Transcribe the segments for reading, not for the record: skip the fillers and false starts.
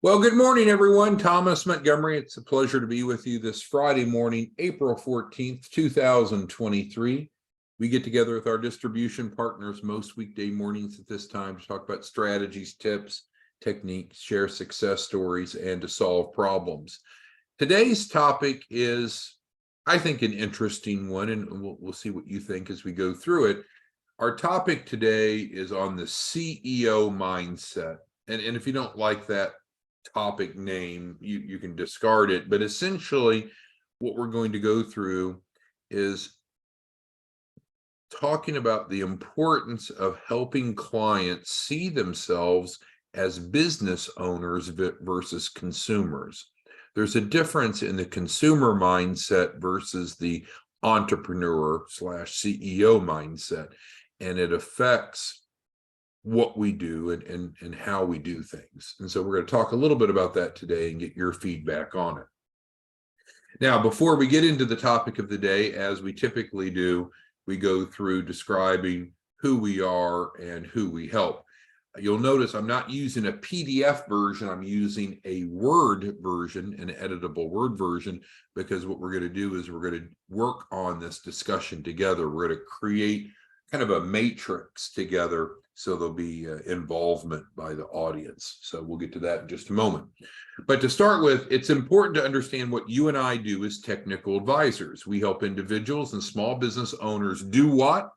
Well, good morning, everyone. Thomas Montgomery. It's a pleasure to be with you this Friday morning, April 14th, 2023. We get together with our distribution partners most weekday mornings at this time to talk about strategies, tips, techniques, share success stories, and to solve problems. Today's topic is, I think, an interesting one, and we'll see what you think as we go through it. Our topic today is on the CEO mindset. And if you don't like that topic name, you can discard it, but essentially what we're going to go through is talking about the importance of helping clients see themselves as business owners versus consumers. There's a difference in the consumer mindset versus the entrepreneur / CEO mindset, and it affects what we do and how we do things. And so we're going to talk a little bit about that today and get your feedback on it. Now, before we get into the topic of the day, as we typically do, we go through describing who we are and who we help. You'll notice I'm not using a PDF version. I'm using a Word version, an editable Word version, because what we're going to do is we're going to work on this discussion together. We're going to create kind of a matrix together, so there'll be involvement by the audience. So we'll get to that in just a moment. But to start with, it's important to understand what you and I do as technical advisors. We help individuals and small business owners do what?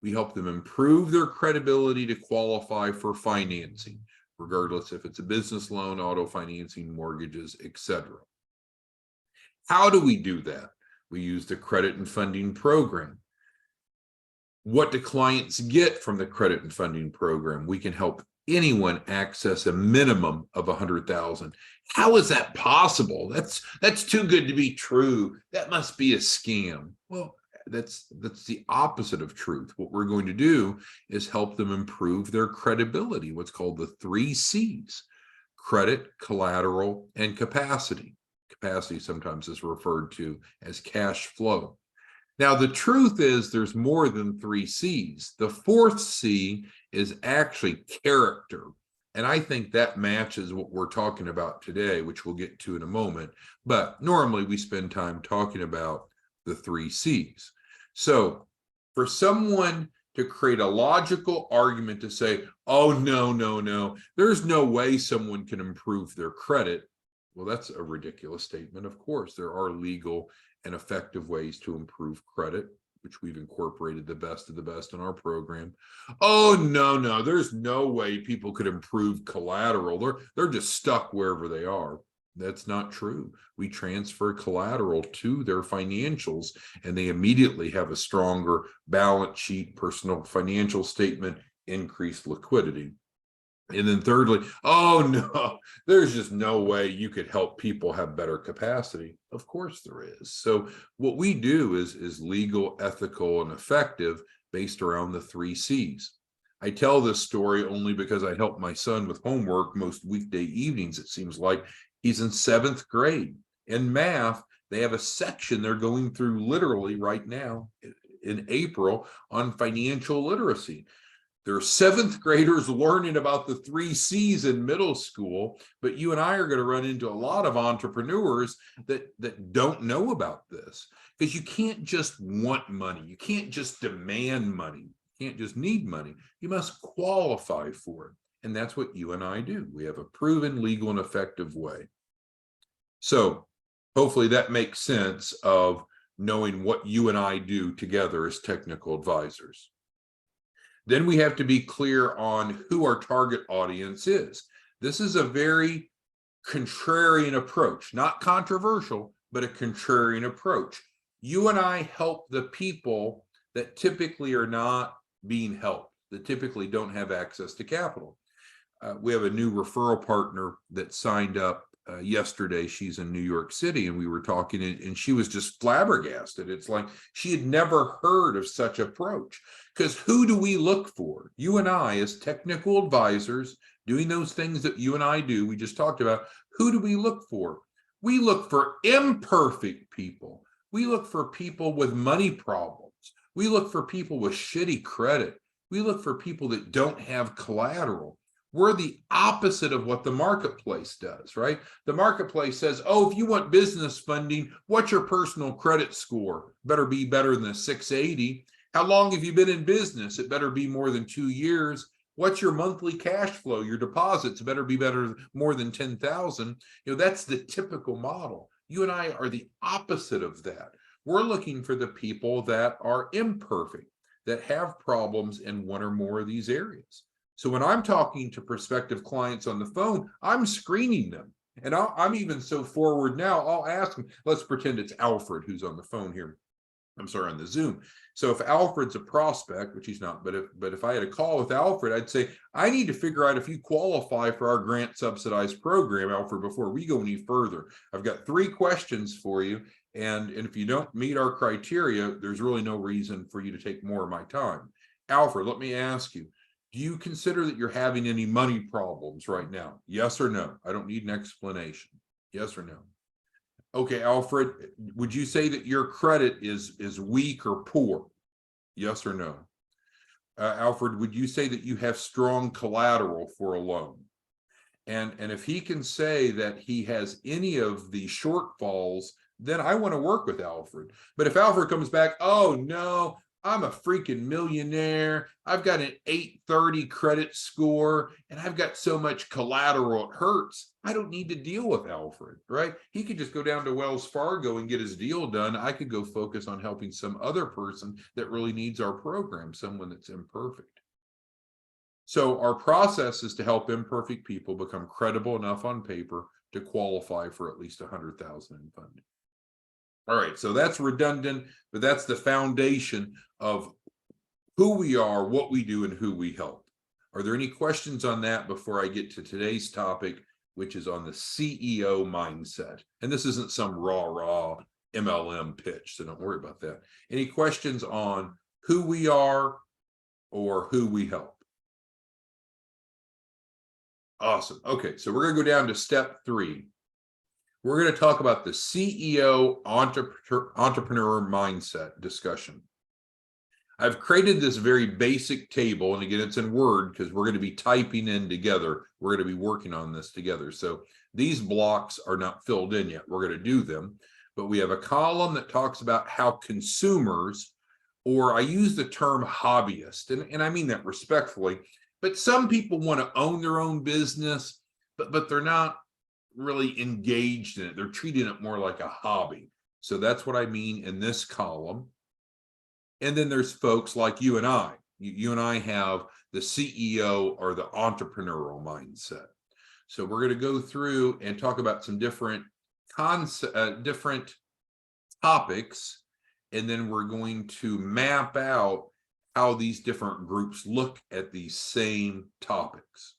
We help them improve their credibility to qualify for financing, regardless if it's a business loan, auto financing, mortgages, etc. How do we do that? We use the credit and funding program. What do clients get from the credit and funding program? We can help anyone access a minimum of $100,000. How is that possible? That's too good to be true. That must be a scam. Well, that's the opposite of truth. What we're going to do is help them improve their credibility, what's called the 3 C's: credit, collateral, and capacity. Capacity sometimes is referred to as cash flow. Now, the truth is there's more than 3 C's. The 4th C is actually character. And I think that matches what we're talking about today, which we'll get to in a moment. But normally we spend time talking about the 3 C's. So for someone to create a logical argument to say, oh, no, there's no way someone can improve their credit. Well, that's a ridiculous statement. Of course, there are legal and effective ways to improve credit, which we've incorporated the best of the best in our program. Oh, no, there's no way people could improve collateral. They're just stuck wherever they are. That's not true. We transfer collateral to their financials, and they immediately have a stronger balance sheet, personal financial statement, increased liquidity. And then thirdly, oh no, there's just no way you could help people have better capacity. Of course there is. So what we do is legal, ethical, and effective based around the 3 C's. I tell this story only because I help my son with homework most weekday evenings. It seems like he's in 7th grade. In math, they have a section they're going through literally right now in April on financial literacy. There are 7th graders learning about the 3 C's in middle school, but you and I are going to run into a lot of entrepreneurs that don't know about this, because you can't just want money. You can't just demand money. You can't just need money. You must qualify for it. And that's what you and I do. We have a proven, legal, and effective way. So hopefully that makes sense of knowing what you and I do together as technical advisors. Then we have to be clear on who our target audience is. This is a very contrarian approach, not controversial, but a contrarian approach. You and I help the people that typically are not being helped, that typically don't have access to capital. We have a new referral partner that signed up yesterday. She's in New York City, and we were talking, and she was just flabbergasted. It's like she had never heard of such approach. Because who do we look for? You and I, as technical advisors, doing those things that you and I do, we just talked about, who do we look for? We look for imperfect people. We look for people with money problems. We look for people with shitty credit. We look for people that don't have collateral. We're the opposite of what the marketplace does, right? The marketplace says, oh, if you want business funding, what's your personal credit score? Better be better than a 680. How long have you been in business? It better be more than 2 years. What's your monthly cash flow? Your deposits better be more than 10,000. That's the typical model. You and I are the opposite of that. We're looking for the people that are imperfect, that have problems in one or more of these areas. So when I'm talking to prospective clients on the phone, I'm screening them. And I'm even so forward now, I'll ask them, let's pretend it's Alfred who's on the phone here. I'm sorry, on the Zoom. So if Alfred's a prospect, which he's not, but if I had a call with Alfred, I'd say, I need to figure out if you qualify for our grant subsidized program, Alfred, before we go any further. I've got 3 questions for you. And if you don't meet our criteria, there's really no reason for you to take more of my time. Alfred, let me ask you, do you consider that you're having any money problems right now? Yes or no? I don't need an explanation. Yes or no? Okay, Alfred, would you say that your credit is weak or poor? Yes or no? Alfred, would you say that you have strong collateral for a loan? And if he can say that he has any of the shortfalls, then I want to work with Alfred. But if Alfred comes back, oh no, I'm a freaking millionaire, I've got an 830 credit score, and I've got so much collateral, it hurts. I don't need to deal with Alfred, right? He could just go down to Wells Fargo and get his deal done. I could go focus on helping some other person that really needs our program, someone that's imperfect. So our process is to help imperfect people become credible enough on paper to qualify for at least 100,000 in funding. All right, so that's redundant, but that's the foundation of who we are, what we do, and who we help. Are there any questions on that before I get to today's topic, which is on the CEO mindset? And this isn't some raw MLM pitch, so don't worry about that. Any questions on who we are or who we help? Awesome. Okay, so we're going to go down to step 3. We're going to talk about the CEO entrepreneur mindset discussion. I've created this very basic table, and again, it's in Word because we're going to be typing in together. We're going to be working on this together. So these blocks are not filled in yet. We're going to do them, but we have a column that talks about how consumers, or I use the term hobbyist, and I mean that respectfully, but some people want to own their own business, but they're not really engaged in it. They're treating it more like a hobby. So that's what I mean in this column. And then there's folks like you and I. You and I have the CEO or the entrepreneurial mindset. So we're going to go through and talk about some different different topics, and then we're going to map out how these different groups look at these same topics.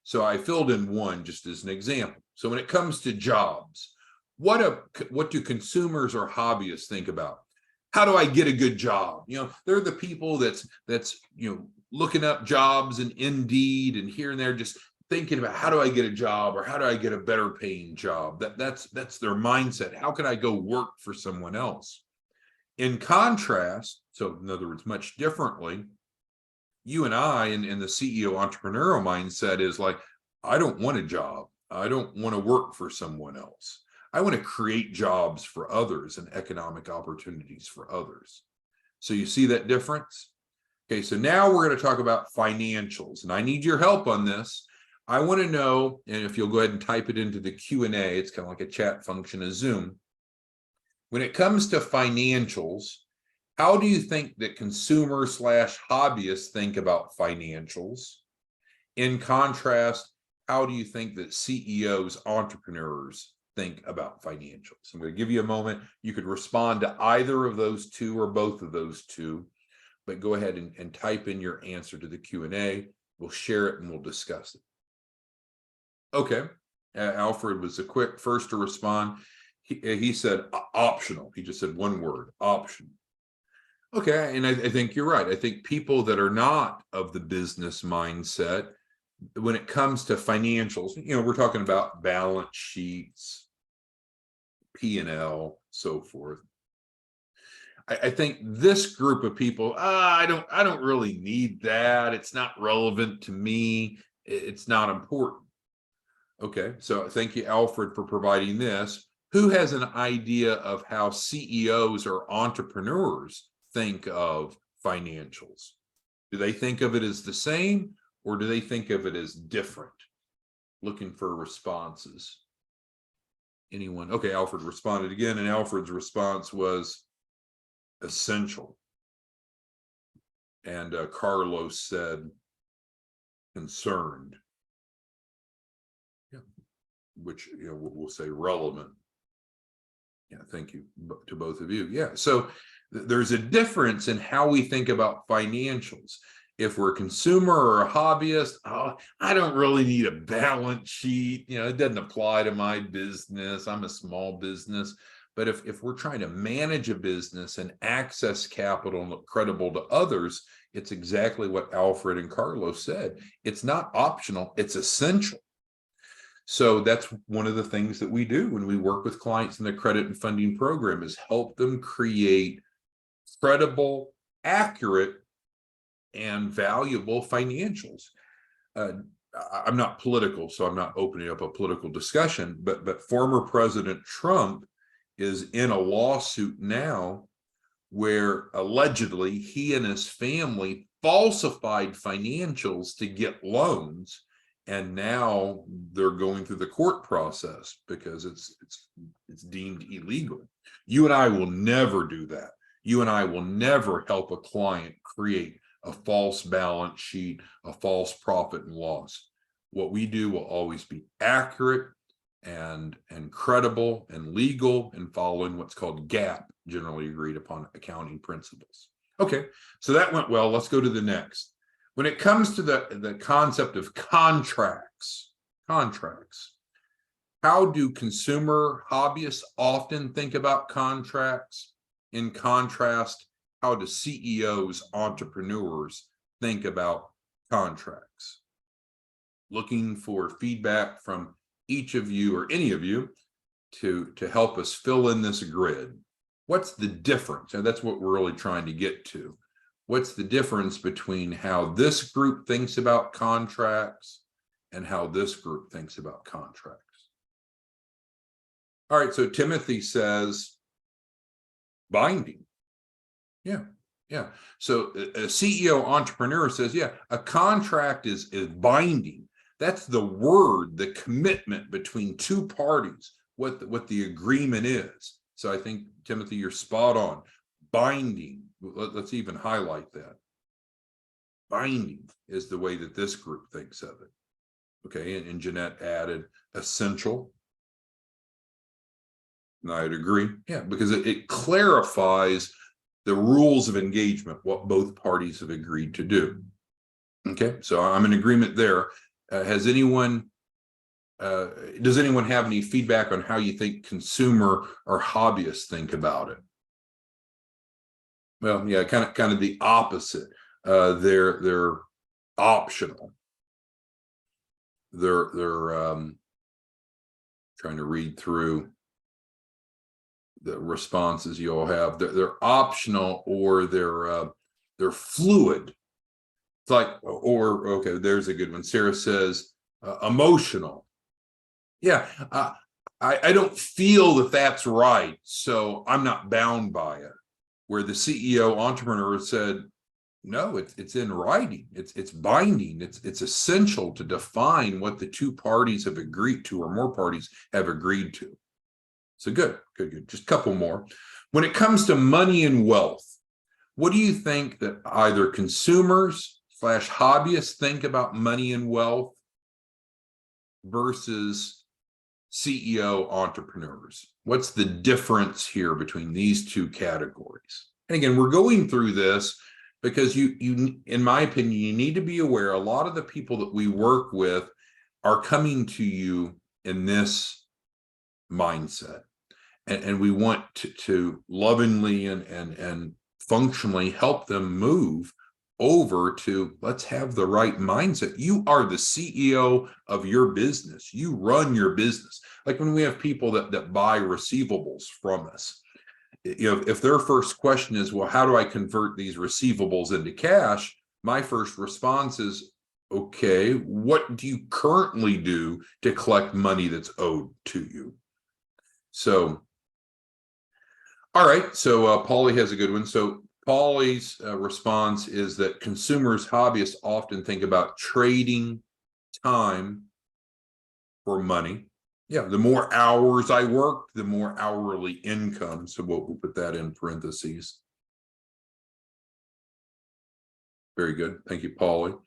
So I filled in one just as an example. So when it comes to jobs, what do consumers or hobbyists think about? How do I get a good job? They're the people that's looking up jobs in Indeed and here and there, just thinking about how do I get a job or how do I get a better paying job? That's their mindset. How can I go work for someone else? In contrast, so in other words, much differently, you and I in the CEO entrepreneurial mindset is like, I don't want a job. I don't want to work for someone else. I want to create jobs for others and economic opportunities for others. So you see that difference? Okay, so now we're going to talk about financials, and I need your help on this. I want to know, and if you'll go ahead and type it into the Q&A, it's kind of like a chat function of Zoom. When it comes to financials, how do you think that consumer/hobbyists think about financials? In contrast, how do you think that CEOs, entrepreneurs think about financials? I'm going to give you a moment. You could respond to either of those two or both of those two, but go ahead and type in your answer to the Q&A. We'll share it and we'll discuss it. Okay. Alfred was the quick first to respond. He said optional. He just said one word, optional. Okay, and I think you're right. I think people that are not of the business mindset, when it comes to financials, we're talking about balance sheets, P&L, so forth. I think this group of people, I don't really need that. It's not relevant to me. It's not important. Okay, so thank you, Alfred, for providing this. Who has an idea of how CEOs or entrepreneurs think of financials? Do they think of it as the same, or do they think of it as different? Looking for responses. Anyone? Okay, Alfred responded again, and Alfred's response was essential. And Carlos said concerned. Yeah, which we'll say relevant. Yeah, thank you to both of you. Yeah, so there's a difference in how we think about financials. If we're a consumer or a hobbyist, I don't really need a balance sheet. It doesn't apply to my business. I'm a small business. But if we're trying to manage a business and access capital and look credible to others, it's exactly what Alfred and Carlos said. It's not optional, it's essential. So that's one of the things that we do when we work with clients in the credit and funding program, is help them create credible, accurate, and valuable financials. I'm not political, so I'm not opening up a political discussion, but former President Trump is in a lawsuit now where allegedly he and his family falsified financials to get loans. And now they're going through the court process because it's deemed illegal. You and I will never do that. You and I will never help a client create a false balance sheet, a false profit and loss. What we do will always be accurate and credible and legal and following what's called GAAP, generally agreed upon accounting principles. Okay, so that went well. Let's go to the next. When it comes to the concept of contracts, how do consumer hobbyists often think about contracts? In contrast, how do CEOs, entrepreneurs think about contracts? Looking for feedback from each of you or any of you to help us fill in this grid. What's the difference? And that's what we're really trying to get to. What's the difference between how this group thinks about contracts and how this group thinks about contracts? All right, so Timothy says binding. Yeah. So a CEO entrepreneur says, yeah, a contract is binding. That's the word, the commitment between two parties, what the agreement is. So I think, Timothy, you're spot on. Binding. Let's even highlight that. Binding is the way that this group thinks of it. Okay, and Jeanette added essential. And I'd agree. Yeah, because it clarifies the rules of engagement, what both parties have agreed to do. Okay, so I'm in agreement there. Does anyone have any feedback on how you think consumer or hobbyists think about it? Well, yeah, kind of the opposite. They're optional. They're trying to read through the responses you all have. They're optional, or they're fluid. It's like, or okay, there's a good one. Sarah says emotional. Yeah, I don't feel that that's right, so I'm not bound by it. Where the CEO entrepreneur said, no, it's in writing, it's binding, it's essential to define what the two parties have agreed to, or more parties have agreed to. So good. Just a couple more. When it comes to money and wealth, what do you think that either consumers / hobbyists think about money and wealth versus CEO entrepreneurs? What's the difference here between these two categories? And again, we're going through this because you, in my opinion, you need to be aware a lot of the people that we work with are coming to you in this mindset. And we want to lovingly and functionally help them move over to, let's have the right mindset. You are the CEO of your business. You run your business. Like when we have people that buy receivables from us, if their first question is, well, how do I convert these receivables into cash? My first response is, Okay, what do you currently do to collect money that's owed to you? So, all right, so Paulie has a good one. So Paulie's response is that consumers, hobbyists often think about trading time for money. Yeah, the more hours I work, the more hourly income. So we'll put that in parentheses. Very good. Thank you, Paulie.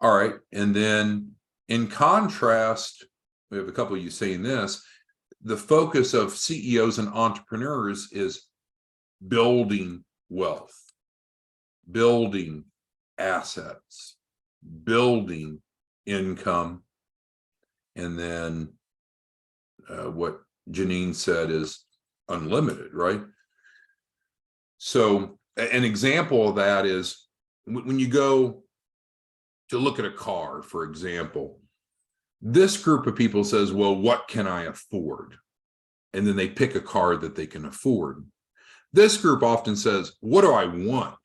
All right. And then in contrast, we have a couple of you saying this, the focus of CEOs and entrepreneurs is building wealth, building assets, building income. And then what Janine said is unlimited, right? So an example of that is when you go to look at a car, for example, this group of people says, well, what can I afford? And then they pick a car that they can afford. This group often says, what do I want?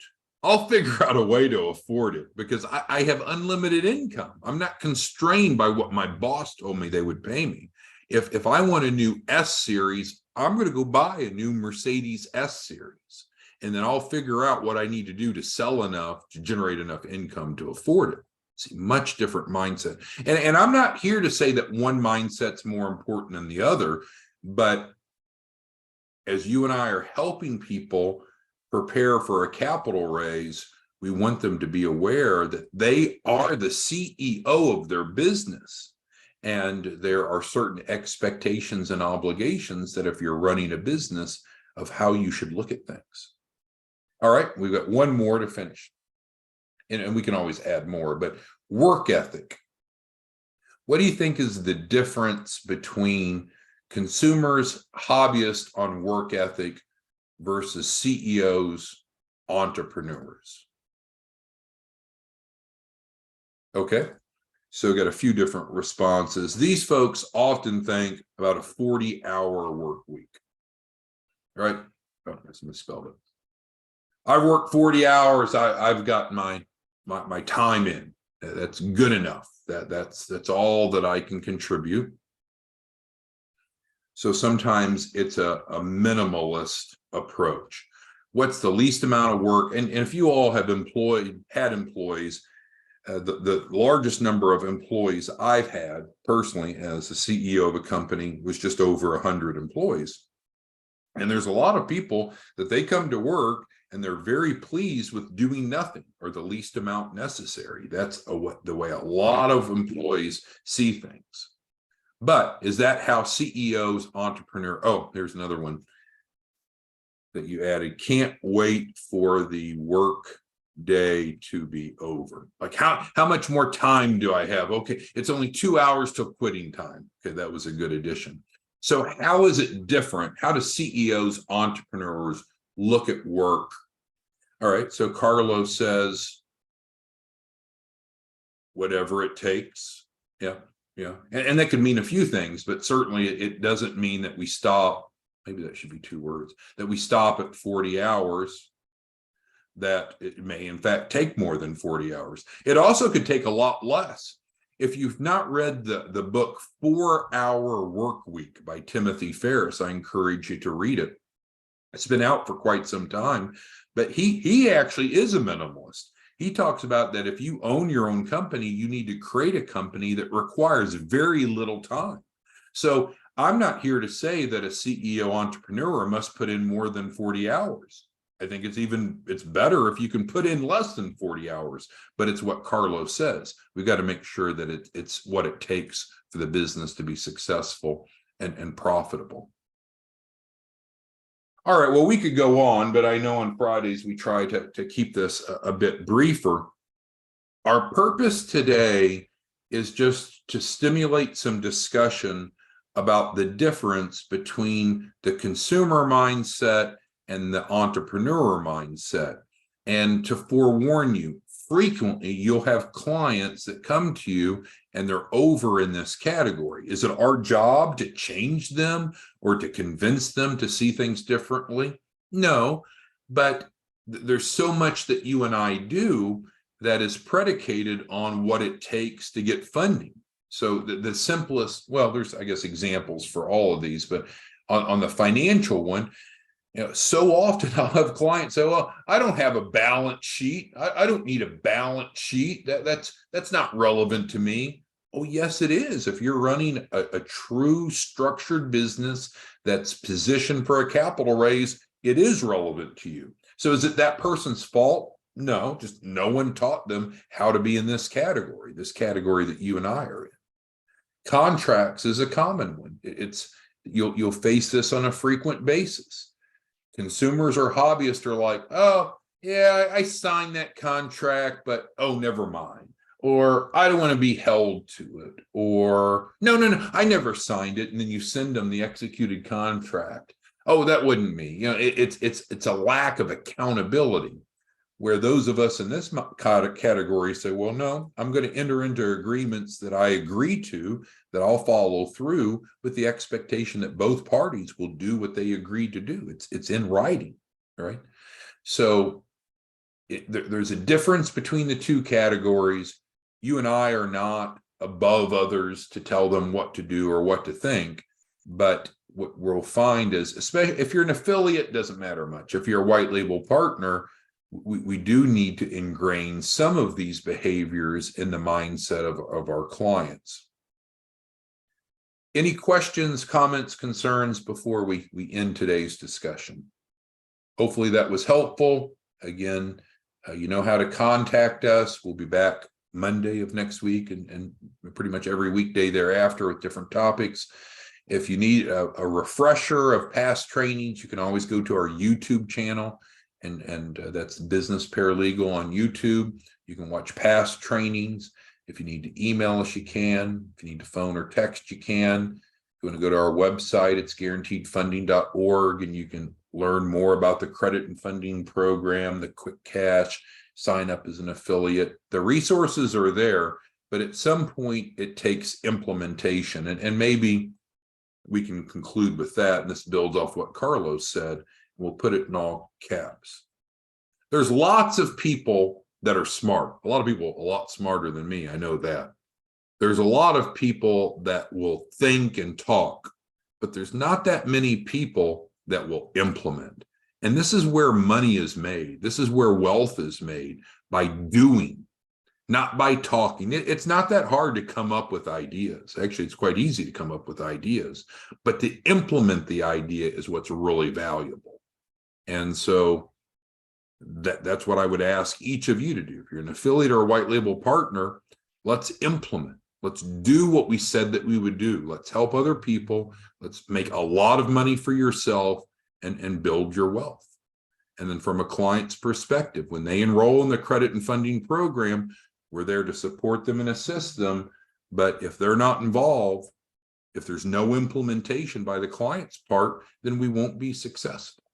I'll figure out a way to afford it because I have unlimited income. I'm not constrained by what my boss told me they would pay me. If I want a new S series, I'm going to go buy a new Mercedes S series. And then I'll figure out what I need to do to sell enough to generate enough income to afford it. See, much different mindset. And I'm not here to say that one mindset's more important than the other, but as you and I are helping people prepare for a capital raise, we want them to be aware that they are the CEO of their business. And there are certain expectations and obligations that if you're running a business of how you should look at things. All right, we've got one more to finish. And we can always add more, but work ethic. What do you think is the difference between consumers, hobbyists on work ethic versus CEOs, entrepreneurs? Okay, so we got a few different responses. These folks often think about a 40-hour work week, right? Oh, I misspelled it. I work 40 hours. I've got my time in. That's good enough. That's all that I can contribute. So sometimes it's a minimalist approach. What's the least amount of work? And if you all have had employees, the largest number of employees I've had personally as the CEO of a company was just over 100 employees. And there's a lot of people that they come to work and they're very pleased with doing nothing or the least amount necessary. That's the way a lot of employees see things. But is that how CEOs, oh, there's another one that you added. Can't wait for the work day to be over. Like how much more time do I have? Okay, it's only 2 hours till quitting time. Okay, that was a good addition. So how is it different? How do CEOs, entrepreneurs look at work? All right, so Carlos says, whatever it takes. Yeah. Yeah, and that could mean a few things, but certainly it doesn't mean that we stop. Maybe that should be 2 words, that we stop at 40 hours, that it may in fact take more than 40 hours. It also could take a lot less. If you've not read the book 4-Hour Work Week by Timothy Ferriss, I encourage you to read it. It's been out for quite some time, but he actually is a minimalist. He talks about that if you own your own company, you need to create a company that requires very little time. So I'm not here to say that a CEO entrepreneur must put in more than 40 hours. I think it's better if you can put in less than 40 hours, but it's what Carlos says. We've got to make sure that it's what it takes for the business to be successful and profitable. All right, well, we could go on, but I know on Fridays we try to keep this a bit briefer. Our purpose today is just to stimulate some discussion about the difference between the consumer mindset and the entrepreneur mindset. And to forewarn you, frequently you'll have clients that come to you and they're over in this category. Is it our job to change them or to convince them to see things differently? No, but there's so much that you and I do that is predicated on what it takes to get funding. So the simplest, well, there's, I guess, examples for all of these, but on the financial one, so often I'll have clients say, well, I don't have a balance sheet. I don't need a balance sheet. That's not relevant to me. Oh, yes, it is. If you're running a true structured business that's positioned for a capital raise, it is relevant to you. So is it that person's fault? No, just no one taught them how to be in this category that you and I are in. Contracts is a common one. You'll face this on a frequent basis. Consumers or hobbyists are like, oh, yeah, I signed that contract, but oh, never mind. Or I don't want to be held to it. Or no, I never signed it. And then you send them the executed contract. Oh, that wasn't me. It's a lack of accountability, where those of us in this category say, well, no, I'm going to enter into agreements that I agree to, that I'll follow through with the expectation that both parties will do what they agreed to do. It's in writing, right? So there's a difference between the two categories. You and I are not above others to tell them what to do or what to think, but what we'll find is, especially if you're an affiliate, doesn't matter much. If you're a white label partner, we do need to ingrain some of these behaviors in the mindset of our clients. Any questions, comments, concerns before we end today's discussion? Hopefully that was helpful. Again, you know how to contact us. We'll be back Monday of next week and pretty much every weekday thereafter with different topics. If you need a refresher of past trainings, you can always go to our YouTube channel. And that's Business Paralegal on YouTube. You can watch past trainings. If you need to email us, you can. If you need to phone or text, you can. If you want to go to our website, it's guaranteedfunding.org, and you can learn more about the credit and funding program, the quick cash, sign up as an affiliate. The resources are there, but at some point it takes implementation. And maybe we can conclude with that, and this builds off what Carlos said. We'll put it in all caps. There's lots of people that are smart. A lot of people a lot smarter than me. I know that. There's a lot of people that will think and talk, but there's not that many people that will implement. And this is where money is made. This is where wealth is made, by doing, not by talking. It's not that hard to come up with ideas. Actually, it's quite easy to come up with ideas, but to implement the idea is what's really valuable. And so that's what I would ask each of you to do. If you're an affiliate or a white label partner, let's implement. Let's do what we said that we would do. Let's help other people. Let's make a lot of money for yourself and build your wealth. And then from a client's perspective, when they enroll in the credit and funding program, we're there to support them and assist them. But if they're not involved, if there's no implementation by the client's part, then we won't be successful.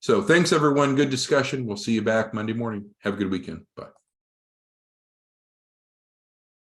So thanks, everyone. Good discussion. We'll see you back Monday morning. Have a good weekend. Bye.